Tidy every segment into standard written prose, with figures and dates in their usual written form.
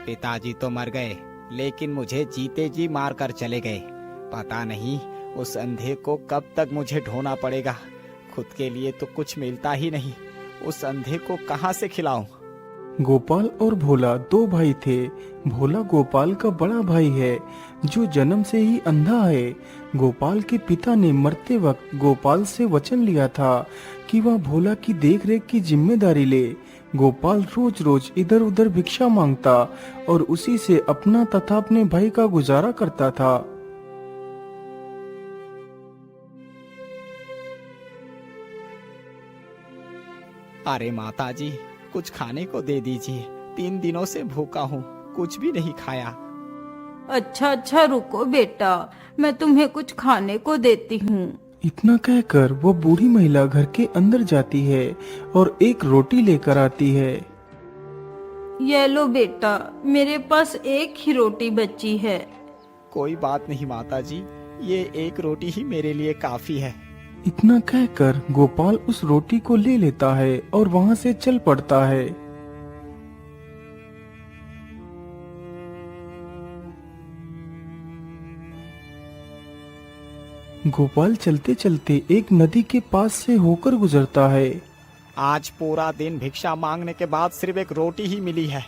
पिताजी तो मर गए, लेकिन मुझे जीते जी मार कर चले गए। पता नहीं उस अंधे को कब तक मुझे ढूंढना पड़ेगा। खुद के लिए तो कुछ मिलता ही नहीं, उस अंधे को कहाँ से खिलाऊं? गोपाल और भोला दो भाई थे। भोला गोपाल का बड़ा भाई है जो जन्म से ही अंधा है। गोपाल के पिता ने मरते वक्त गोपाल से वचन लिया था कि वह भोला की देखरेख की जिम्मेदारी ले। गोपाल रोज रोज इधर उधर भिक्षा मांगता और उसी से अपना तथा अपने भाई का गुजारा करता था। अरे माताजी, कुछ खाने को दे दीजिए। 3 दिनों से भूखा हूँ, कुछ भी नहीं खाया। अच्छा अच्छा रुको बेटा, मैं तुम्हें कुछ खाने को देती हूँ। इतना कहकर वो बूढ़ी महिला घर के अंदर जाती है और एक रोटी लेकर आती है। ये लो बेटा, मेरे पास एक ही रोटी बची है। कोई बात नहीं माताजी, ये एक रोटी ही मेरे लिए काफी है। इतना कहकर गोपाल उस रोटी को ले लेता है और वहाँ से चल पड़ता है। गोपाल चलते चलते एक नदी के पास से होकर गुजरता है। आज पूरा दिन भिक्षा मांगने के बाद सिर्फ एक रोटी ही मिली है।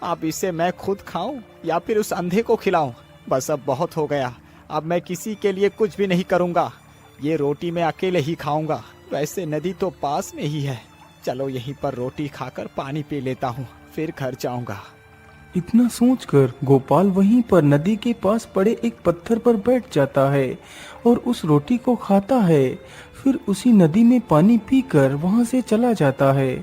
अब इसे मैं खुद खाऊं या फिर उस अंधे को खिलाऊं? बस अब बहुत हो गया। अब मैं किसी के लिए कुछ भी नहीं करूंगा। ये रोटी मैं अकेले ही खाऊंगा। वैसे नदी तो पास में ही है, चलो यहीं पर रोटी खाकर पानी पी लेता हूँ, फिर घर जाऊंगा। इतना सोचकर गोपाल वहीं पर नदी के पास पड़े एक पत्थर पर बैठ जाता है और उस रोटी को खाता है। फिर उसी नदी में पानी पीकर वहां से चला जाता है।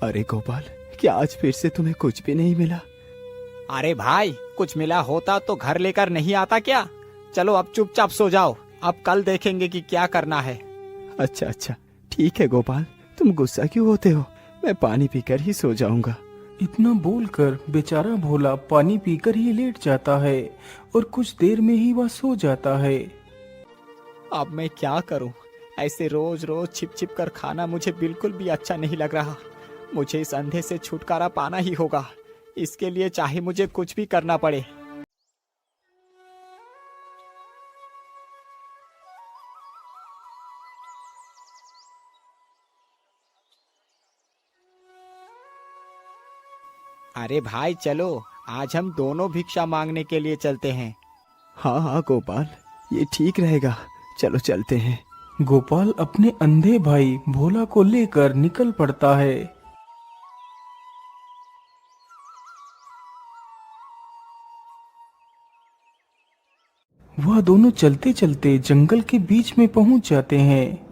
अरे गोपाल, क्या आज फिर से तुम्हें कुछ भी नहीं मिला? अरे भाई, कुछ मिला होता तो घर लेकर नहीं आता क्या? चलो अब चुपचाप सो जाओ, अब कल देखेंगे कि क्या करना है। अच्छा अच्छा, ठीक है गोपाल, तुम गुस्सा क्यों होते हो? मैं पानी पीकर ही सो जाऊंगा। इतना बोलकर बेचारा भोला पानी पीकर ही लेट जाता है और कुछ देर में ही वह सो जाता है। अब मैं क्या करूं? ऐसे रोज रोज छिप छिप कर खाना मुझे बिल्कुल भी अच्छा नहीं लग रहा। मुझे इस अंधे से छुटकारा पाना ही होगा, इसके लिए चाहे मुझे कुछ भी करना पड़े। अरे भाई चलो, आज हम दोनों भिक्षा मांगने के लिए चलते हैं। हाँ हाँ गोपाल, ये ठीक रहेगा, चलो चलते हैं। गोपाल अपने अंधे भाई भोला को लेकर निकल पड़ता है। वह दोनों चलते चलते जंगल के बीच में पहुंच जाते हैं।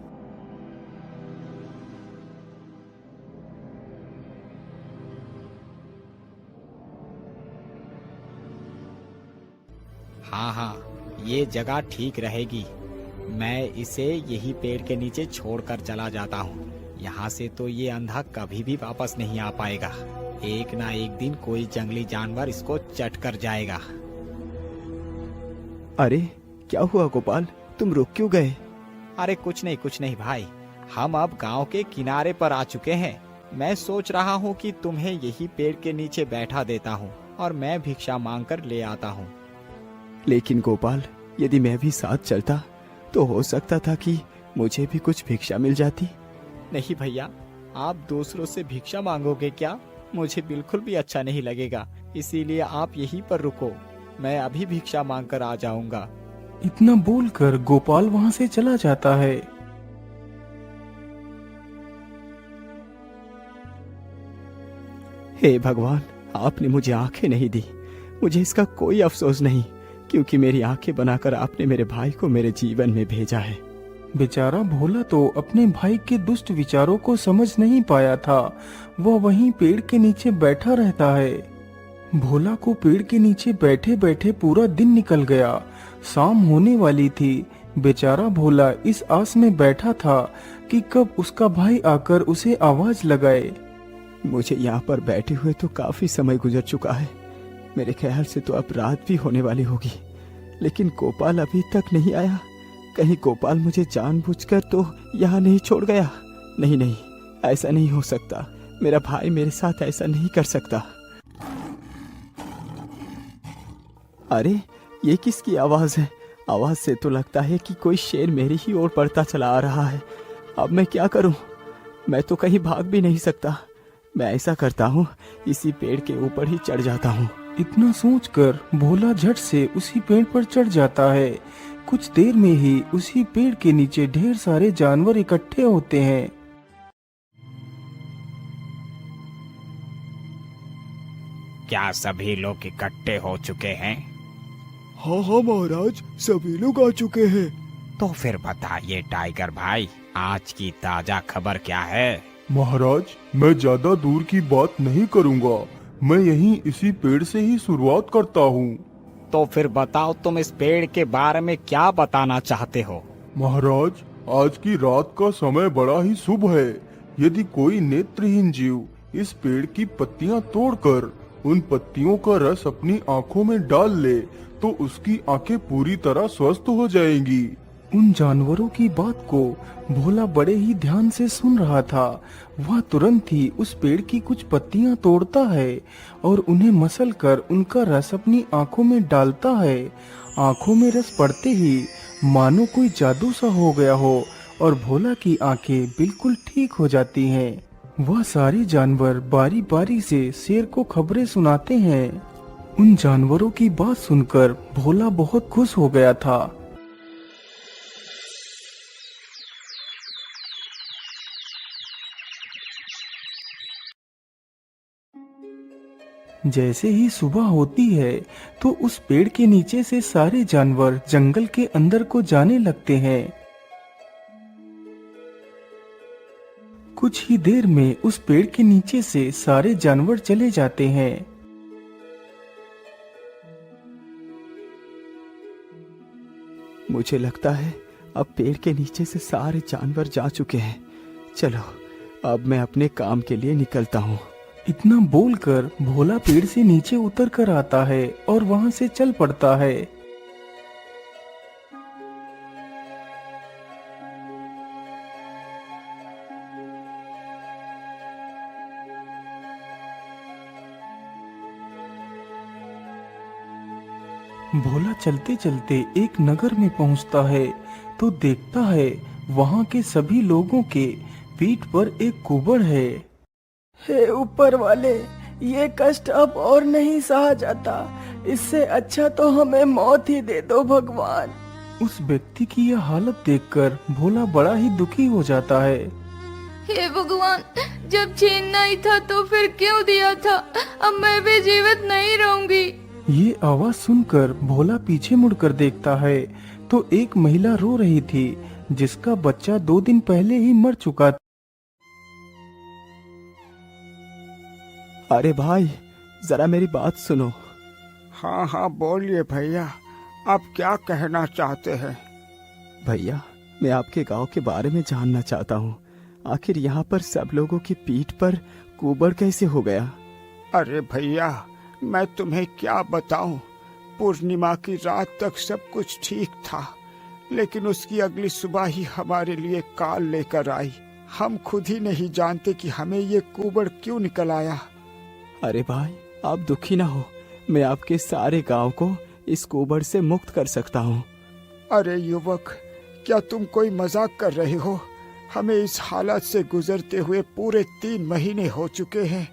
हाँ हाँ, ये जगह ठीक रहेगी। मैं इसे यही पेड़ के नीचे छोड़कर चला जाता हूँ। यहाँ से तो ये अंधा कभी भी वापस नहीं आ पाएगा। एक ना एक दिन कोई जंगली जानवर इसको चट कर जाएगा। अरे क्या हुआ गोपाल, तुम रुक क्यों गए? अरे कुछ नहीं भाई, हम अब गांव के किनारे पर आ चुके हैं। मैं सोच रहा हूँ कि तुम्हें यही पेड़ के नीचे बैठा देता हूँ और मैं भिक्षा मांग कर ले आता हूँ। लेकिन गोपाल, यदि मैं भी साथ चलता तो हो सकता था कि मुझे भी कुछ भिक्षा मिल जाती। नहीं भैया, आप दूसरों से भिक्षा मांगोगे क्या? मुझे बिल्कुल भी अच्छा नहीं लगेगा, इसीलिए आप यहीं पर रुको, मैं अभी भिक्षा मांग कर आ जाऊंगा। इतना बोलकर गोपाल वहां से चला जाता है। हे भगवान, आपने मुझे आंखें नहीं दी। मुझे इसका कोई अफसोस नहीं, क्योंकि मेरी आंखें बनाकर आपने मेरे भाई को मेरे जीवन में भेजा है। बेचारा भोला तो अपने भाई के दुष्ट विचारों को समझ नहीं पाया था। वह वहीं पेड़ के नीचे बैठा रहता है। भोला को पेड़ के नीचे बैठे बैठे पूरा दिन निकल गया। शाम होने वाली थी। बेचारा भोला इस आस में बैठा था कि कब उसका भाई आकर उसे आवाज लगाए। मुझे यहाँ पर बैठे हुए तो काफी समय गुजर चुका है। मेरे ख्याल से तो अब रात भी होने वाली होगी। लेकिन गोपाल अभी तक नहीं आया। कहीं गोपाल मुझे जानबूझकर तो यहाँ नहीं छोड़ गया। नहीं नहीं, ऐसा नहीं हो सकता। मेरा भाई मेरे साथ ऐसा नहीं कर सकता। अरे ये किसकी आवाज है? आवाज से तो लगता है कि कोई शेर मेरी ही ओर बढ़ता चला आ रहा है। अब मैं क्या करूं? मैं तो कहीं भाग भी नहीं सकता। मैं ऐसा करता हूं, इसी पेड़ के ऊपर ही चढ़ जाता हूं। इतना सोचकर भोला झट से उसी पेड़ पर चढ़ जाता है। कुछ देर में ही उसी पेड़ के नीचे ढेर सारे जानवर इकट्ठे होते हैं। क्या सभी लोग इकट्ठे हो चुके हैं? हाँ हाँ महाराज, सभी लोग आ चुके हैं। तो फिर बताइए टाइगर भाई, आज की ताजा खबर क्या है? महाराज, मैं ज्यादा दूर की बात नहीं करूंगा। मैं यहीं इसी पेड़ से ही शुरुआत करता हूँ। तो फिर बताओ, तुम इस पेड़ के बारे में क्या बताना चाहते हो? महाराज, आज की रात का समय बड़ा ही शुभ है। यदि कोई नेत्रहीन जीव इस पेड़ की पत्तियां तोड़कर उन पत्तियों का रस अपनी आंखों में डाल ले तो उसकी आंखें पूरी तरह स्वस्थ हो जाएंगी। उन जानवरों की बात को भोला बड़े ही ध्यान से सुन रहा था। वह तुरंत ही उस पेड़ की कुछ पत्तियां तोड़ता है और उन्हें मसल कर उनका रस अपनी आंखों में डालता है। आंखों में रस पड़ते ही मानो कोई जादू सा हो गया हो और भोला की आंखें बिल्कुल ठीक हो जाती हैं। वह सारे जानवर बारी बारी से शेर को खबरें सुनाते हैं। उन जानवरों की बात सुनकर भोला बहुत खुश हो गया था। जैसे ही सुबह होती है तो उस पेड़ के नीचे से सारे जानवर जंगल के अंदर को जाने लगते हैं। कुछ ही देर में उस पेड़ के नीचे से सारे जानवर चले जाते हैं। मुझे लगता है अब पेड़ के नीचे से सारे जानवर जा चुके हैं। चलो अब मैं अपने काम के लिए निकलता हूँ। इतना बोलकर भोला पेड़ से नीचे उतर कर आता है और वहाँ से चल पड़ता है। भोला चलते चलते एक नगर में पहुंचता है तो देखता है वहां के सभी लोगों के पीठ पर एक कुबड़ है। हे ऊपर वाले, ये कष्ट अब और नहीं सहा जाता। इससे अच्छा तो हमें मौत ही दे दो भगवान। उस व्यक्ति की यह हालत देखकर भोला बड़ा ही दुखी हो जाता है। हे भगवान, जब छीनना ही था तो फिर क्यों दिया था? अब मैं भी जीवित नहीं रहूंगी। ये आवाज सुनकर भोला पीछे मुड़कर देखता है तो एक महिला रो रही थी जिसका बच्चा 2 दिन पहले ही मर चुका था। अरे भाई, जरा मेरी बात सुनो। हाँ हाँ बोलिए भैया, आप क्या कहना चाहते हैं? भैया, मैं आपके गांव के बारे में जानना चाहता हूँ। आखिर यहाँ पर सब लोगों की पीठ पर कुबड़ कैसे हो गया? अरे भैया, मैं तुम्हें क्या बताऊं। पूर्णिमा की रात तक सब कुछ ठीक था, लेकिन उसकी अगली सुबह ही हमारे लिए काल लेकर आई। हम खुद ही नहीं जानते कि हमें ये कुबड़ क्यों निकल आया। अरे भाई, आप दुखी ना हो। मैं आपके सारे गांव को इस कुबड़ से मुक्त कर सकता हूँ। अरे युवक, क्या तुम कोई मजाक कर रहे हो? हमें इस हालत से गुजरते हुए पूरे 3 महीने हो चुके हैं,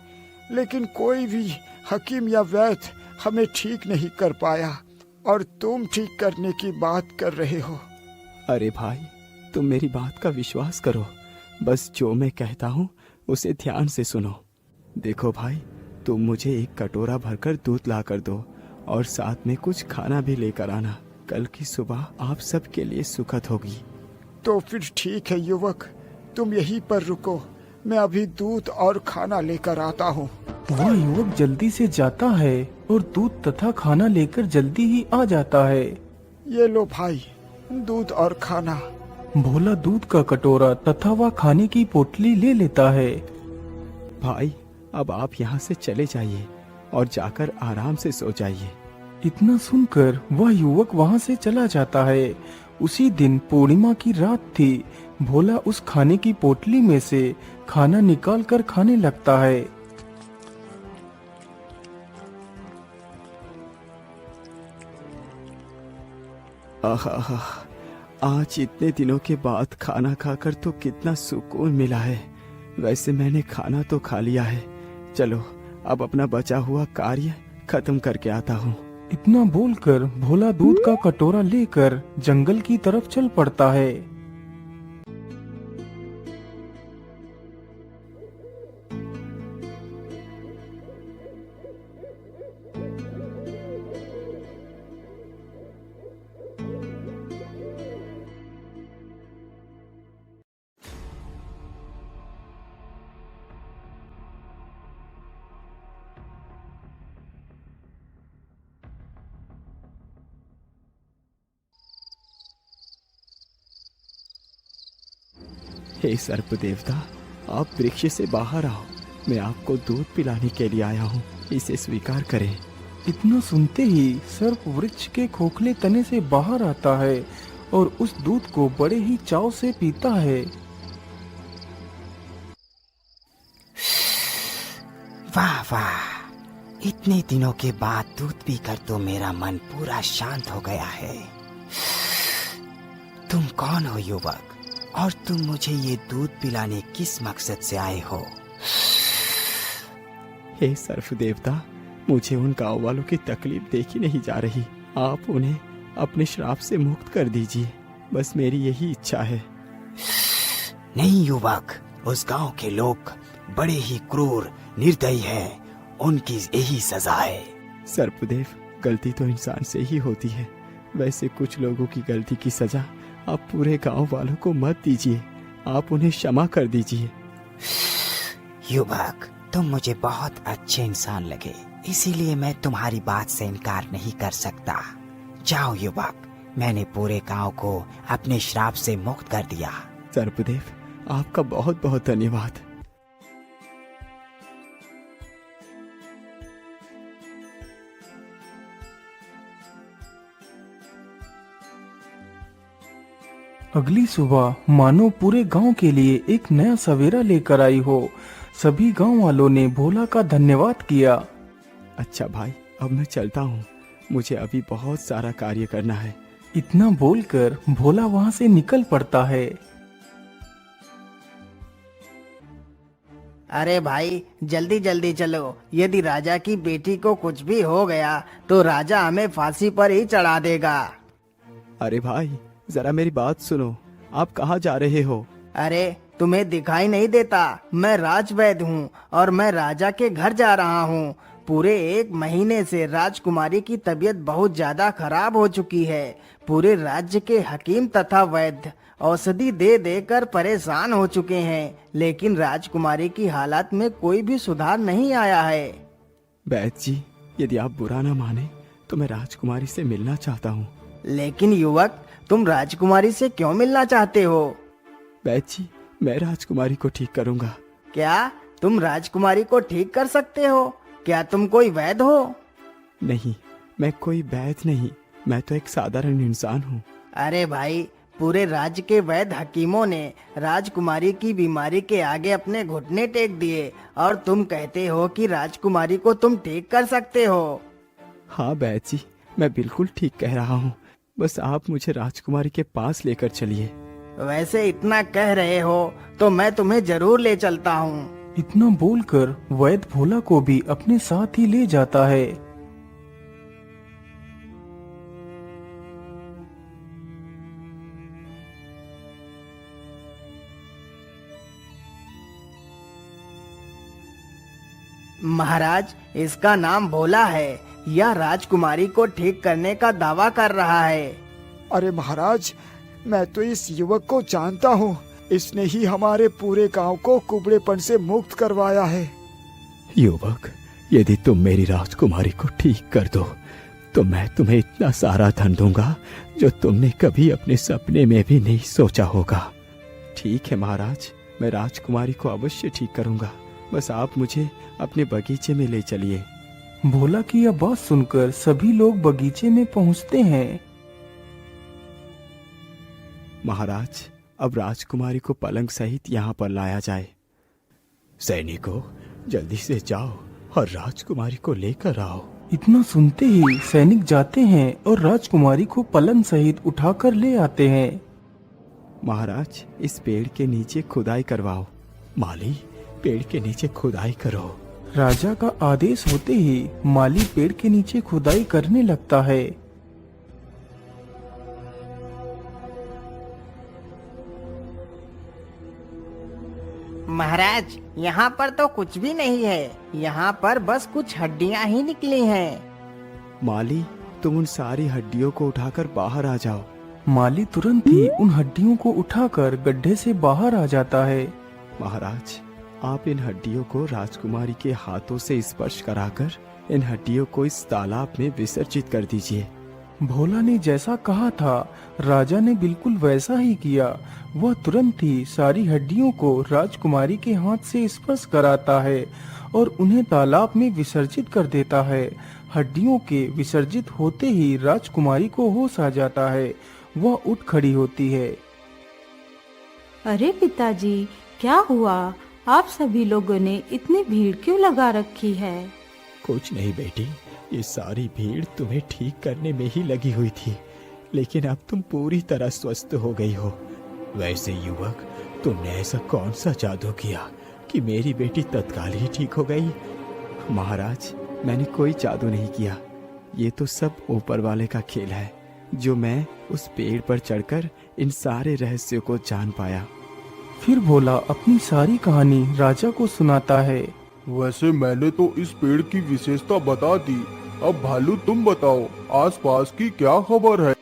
लेकिन कोई भी हकीम या वैद्य हमें ठीक नहीं कर पाया, और तुम ठीक करने की बात कर रहे हो। अरे भाई, तुम मेरी बात का विश्वास करो। बस जो मैं कहता हूँ उसे ध्यान से सुनो। देखो भाई, तुम मुझे एक कटोरा भरकर दूध ला कर दो और साथ में कुछ खाना भी लेकर आना। कल की सुबह आप सबके लिए सुखद होगी। तो फिर ठीक है युवक, तुम यहीं पर रुको, मैं अभी दूध और खाना लेकर आता हूँ। वह युवक जल्दी से जाता है और दूध तथा खाना लेकर जल्दी ही आ जाता है। ये लो भाई, दूध और खाना। भोला दूध का कटोरा तथा वह खाने की पोटली ले लेता है। भाई, अब आप यहाँ से चले जाइए और जाकर आराम से सो जाइए। इतना सुनकर वह युवक वहाँ से चला जाता है। उसी दिन पूर्णिमा की रात थी। भोला उस खाने की पोटली में से खाना निकाल कर खाने लगता है। आहा, आज इतने दिनों के बाद खाना खाकर तो कितना सुकून मिला है। वैसे मैंने खाना तो खा लिया है, चलो अब अपना बचा हुआ कार्य खत्म करके आता हूँ। इतना बोलकर भोला दूध का कटोरा लेकर जंगल की तरफ चल पड़ता है। हे सर्प देवता, आप वृक्ष से बाहर आओ। मैं आपको दूध पिलाने के लिए आया हूँ, इसे स्वीकार करें। इतना सुनते ही सर्प वृक्ष के खोखले तने से बाहर आता है और उस दूध को बड़े ही चाव से पीता है। वाह वाह, इतने दिनों के बाद दूध पीकर तो मेरा मन पूरा शांत हो गया है। तुम कौन हो युवक, और तुम मुझे ये दूध पिलाने किस मकसद से आए हो? हे सर्प देवता, मुझे उन गांव वालों की तकलीफ देखी नहीं जा रही। आप उन्हें अपने श्राप से मुक्त कर दीजिए, बस मेरी यही इच्छा है। नहीं युवक, उस गांव के लोग बड़े ही क्रूर निर्दयी हैं, उनकी यही सजा है। सर्पदेव, गलती तो इंसान से ही होती है। वैसे कुछ लोगों की गलती की सजा आप पूरे गांव वालों को मत दीजिए, आप उन्हें क्षमा कर दीजिए। युवक, तुम मुझे बहुत अच्छे इंसान लगे, इसीलिए मैं तुम्हारी बात से इनकार नहीं कर सकता। जाओ युवक, मैंने पूरे गांव को अपने श्राप से मुक्त कर दिया। सर्पदेव, आपका बहुत बहुत धन्यवाद। अगली सुबह मानो पूरे गांव के लिए एक नया सवेरा लेकर आई हो। सभी गांव वालों ने भोला का धन्यवाद किया। अच्छा भाई, अब मैं चलता हूँ, मुझे अभी बहुत सारा कार्य करना है। इतना बोलकर भोला वहाँ से निकल पड़ता है। अरे भाई, जल्दी जल्दी चलो, यदि राजा की बेटी को कुछ भी हो गया तो राजा हमें फांसी पर ही चढ़ा देगा। अरे भाई, जरा मेरी बात सुनो, आप कहाँ जा रहे हो? अरे तुम्हें दिखाई नहीं देता, मैं राजवैद्य हूँ और मैं राजा के घर जा रहा हूँ। पूरे 1 महीने से राजकुमारी की तबीयत बहुत ज्यादा खराब हो चुकी है। पूरे राज्य के हकीम तथा वैद्य औषधि दे देकर परेशान हो चुके हैं, लेकिन राजकुमारी की हालत में कोई भी सुधार नहीं आया है। वैद्य जी, यदि आप बुरा ना माने तो मैं राजकुमारी से मिलना चाहता हूँ। लेकिन युवक, तुम राजकुमारी से क्यों मिलना चाहते हो? वैद्य जी, मैं राजकुमारी को ठीक करूँगा। क्या तुम राजकुमारी को ठीक कर सकते हो? क्या तुम कोई वैद्य हो? नहीं, मैं कोई वैद्य नहीं, मैं तो एक साधारण इंसान हूँ। अरे भाई, पूरे राज्य के वैद्य हकीमों ने राजकुमारी की बीमारी के आगे अपने घुटने टेक दिए और तुम कहते हो कि राजकुमारी को तुम ठीक कर सकते हो। हाँ वैद्य जी, मैं बिल्कुल ठीक कह रहा हूँ, बस आप मुझे राजकुमारी के पास लेकर चलिए। वैसे इतना कह रहे हो तो मैं तुम्हें जरूर ले चलता हूँ। इतना बोलकर वैद्य भोला को भी अपने साथ ही ले जाता है। महाराज, इसका नाम भोला है। यह राजकुमारी को ठीक करने का दावा कर रहा है। अरे महाराज, मैं तो इस युवक को जानता हूँ, इसने ही हमारे पूरे गांव को कुबड़ेपन से मुक्त करवाया है। युवक, यदि तुम मेरी राजकुमारी को ठीक कर दो तो मैं तुम्हें इतना सारा धन दूंगा जो तुमने कभी अपने सपने में भी नहीं सोचा होगा। ठीक है महाराज, मैं राजकुमारी को अवश्य ठीक करूंगा, बस आप मुझे अपने बगीचे में ले चलिए। भोला की यह बात सुनकर सभी लोग बगीचे में पहुंचते हैं। महाराज, अब राजकुमारी को पलंग सहित यहाँ पर लाया जाए। सैनिकों, जल्दी से जाओ और राजकुमारी को लेकर आओ। इतना सुनते ही सैनिक जाते हैं और राजकुमारी को पलंग सहित उठाकर ले आते हैं। महाराज, इस पेड़ के नीचे खुदाई करवाओ। माली, पेड़ के नीचे खुदाई करो। राजा का आदेश होते ही माली पेड़ के नीचे खुदाई करने लगता है। महाराज, यहाँ पर तो कुछ भी नहीं है। यहाँ पर बस कुछ हड्डियाँ ही निकली हैं। माली, तुम उन सारी हड्डियों को उठाकर बाहर आ जाओ। माली तुरंत ही उन हड्डियों को उठाकर गड्ढे से बाहर आ जाता है। महाराज, आप इन हड्डियों को राजकुमारी के हाथों से स्पर्श कराकर इन हड्डियों को इस तालाब में विसर्जित कर दीजिए। भोला ने जैसा कहा था, राजा ने बिल्कुल वैसा ही किया। वह तुरंत ही सारी हड्डियों को राजकुमारी के हाथ से स्पर्श कराता है और उन्हें तालाब में विसर्जित कर देता है। हड्डियों के विसर्जित होते ही राजकुमारी को होश आ जाता है। वह उठ खड़ी होती है। अरे पिताजी, क्या हुआ? आप सभी लोगों ने इतनी भीड़ क्यों लगा रखी है? कुछ नहीं बेटी, ये सारी भीड़ तुम्हें ठीक करने में ही लगी हुई थी, लेकिन अब तुम पूरी तरह स्वस्थ हो गई हो। वैसे युवक, तुमने ऐसा कौन सा जादू किया कि मेरी बेटी तत्काल ही ठीक हो गई? महाराज, मैंने कोई जादू नहीं किया। ये तो सब ऊपर वाले का खेल है, जो मैं उस पेड़ पर चढ़कर इन सारे रहस्यों को जान पाया। फिर भोला अपनी सारी कहानी राजा को सुनाता है। वैसे मैंने तो इस पेड़ की विशेषता बता दी। अब भालू, तुम बताओ, आसपास की क्या खबर है?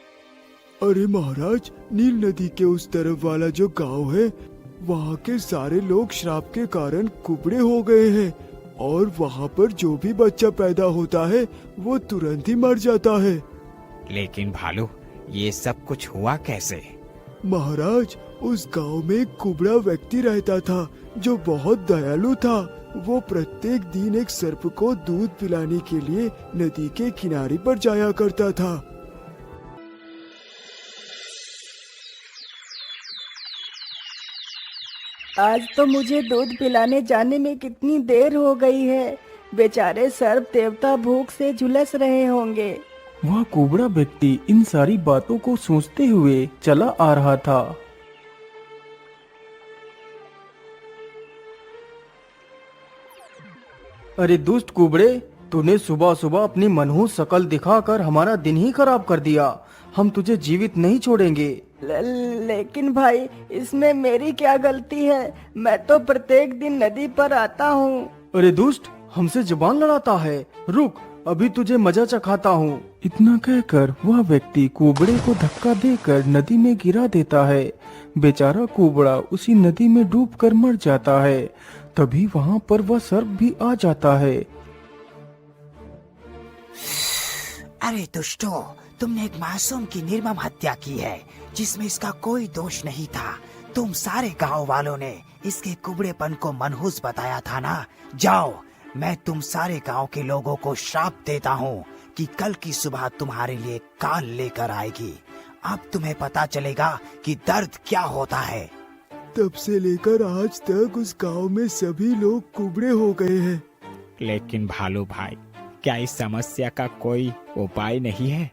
अरे महाराज, नील नदी के उस तरफ वाला जो गांव है, वहाँ के सारे लोग श्राप के कारण कुबड़े हो गए हैं और वहाँ पर जो भी बच्चा पैदा होता है वो तुरंत ही मर जाता है। लेकिन भालू, ये सब कुछ हुआ कैसे? महाराज, उस गांव में एक कुबड़ा व्यक्ति रहता था जो बहुत दयालु था। वो प्रत्येक दिन एक सर्प को दूध पिलाने के लिए नदी के किनारे पर जाया करता था। आज तो मुझे दूध पिलाने जाने में कितनी देर हो गई है। बेचारे सर्प देवता भूख से झुलस रहे होंगे। वह कुबड़ा व्यक्ति इन सारी बातों को सोचते हुए चला आ रहा था। अरे दुष्ट कुबड़े, तूने सुबह सुबह अपनी मनहूस शकल दिखाकर हमारा दिन ही खराब कर दिया। हम तुझे जीवित नहीं छोड़ेंगे। लेकिन भाई, इसमें मेरी क्या गलती है? मैं तो प्रत्येक दिन नदी पर आता हूँ। अरे दुष्ट, हमसे जुबान लड़ाता है। रुक, अभी तुझे मजा चखाता हूँ। इतना कहकर वह व्यक्ति कुबड़े को धक्का देकर नदी में गिरा देता है। बेचारा कुबड़ा उसी नदी में डूबकर मर जाता है। तभी वहाँ पर वह सर्प भी आ जाता है। अरे दुष्टों, तुमने एक मासूम की निर्मम हत्या की है जिसमें इसका कोई दोष नहीं था। तुम सारे गांव वालों ने इसके कुबड़ेपन को मनहूस बताया था ना। जाओ, मैं तुम सारे गांव के लोगों को श्राप देता हूँ कि कल की सुबह तुम्हारे लिए काल लेकर आएगी। अब तुम्हें पता चलेगा कि दर्द क्या होता है। तब से लेकर आज तक उस गांव में सभी लोग कुबड़े हो गए हैं। लेकिन भालू भाई, क्या इस समस्या का कोई उपाय नहीं है?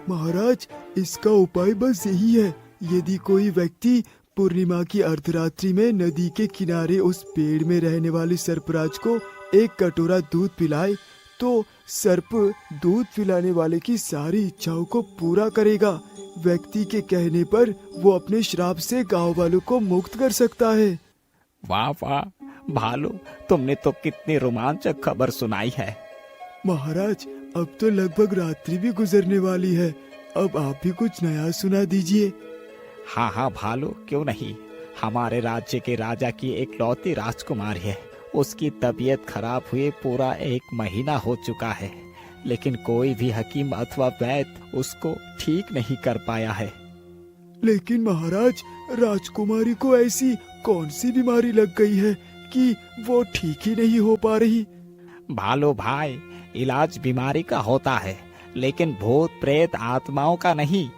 महाराज, इसका उपाय बस यही है। यदि कोई व्यक्ति पूर्णिमा की अर्धरात्रि में नदी के किनारे उस पेड़ में रहने वाले सर्पराज को एक कटोरा दूध पिलाए, तो सर्प दूध पिलाने वाले की सारी इच्छाओं को पूरा करेगा। व्यक्ति के कहने पर वो अपने श्राप से गांव वालों को मुक्त कर सकता है। वाह वाह भालू, तुमने तो कितनी रोमांचक खबर सुनाई है। महाराज, अब तो लगभग रात्रि भी गुजरने वाली है। अब आप भी कुछ नया सुना दीजिए। हाँ हाँ भालू, क्यों नहीं। हमारे राज्य के राजा की एक लौती राजकुमारी है। उसकी तबीयत खराब हुए पूरा 1 महीना हो चुका है, लेकिन कोई भी हकीम अथवा वैद्य उसको ठीक नहीं कर पाया है। लेकिन महाराज, राजकुमारी को ऐसी कौन सी बीमारी लग गई है कि वो ठीक ही नहीं हो पा रही? भालू भाई, इलाज बीमारी का होता है, लेकिन भूत प्रेत आत्माओं का नहीं।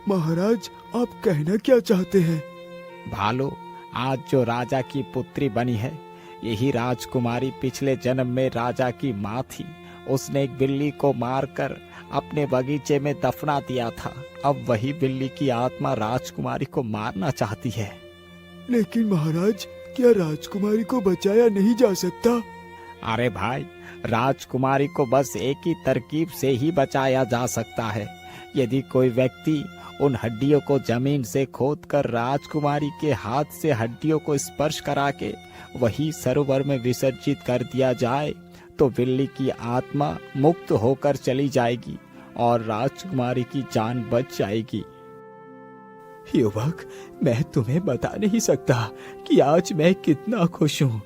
महाराज, आप कहना क्या चाहते हैं? भालू, आज जो राजा की पुत्री बनी है, यही राजकुमारी पिछले जन्म में राजा की माँ थी। उसने एक बिल्ली को मारकर अपने बगीचे में दफना दिया था। अब वही बिल्ली की आत्मा राजकुमारी को मारना चाहती है। लेकिन महाराज, क्या राजकुमारी को बचाया नहीं जा सकता? अरे भाई, राजकुमारी को बस एक ही तरकीब से ही बचाया जा सकता है। यदि कोई व्यक्ति उन हड्डियों को जमीन से खोदकर राजकुमारी के हाथ से हड्डियों को स्पर्श करा के वही सरोवर में विसर्जित कर दिया जाए, तो बिल्ली की आत्मा मुक्त होकर चली जाएगी और राजकुमारी की जान बच जाएगी। युवक, मैं तुम्हें बता नहीं सकता कि आज मैं कितना खुश हूँ।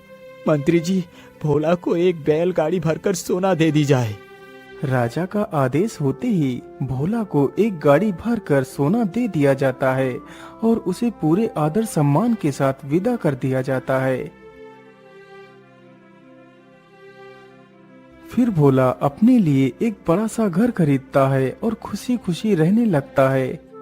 मंत्री जी, भोला को एक बैलगाड़ी भरकर सोना दे दी जाए। राजा का आदेश होते ही भोला को एक गाड़ी भरकर सोना दे दिया जाता है और उसे पूरे आदर सम्मान के साथ विदा कर दिया जाता है। फिर भोला अपने लिए एक बड़ा सा घर खरीदता है और खुशी खुशी रहने लगता है।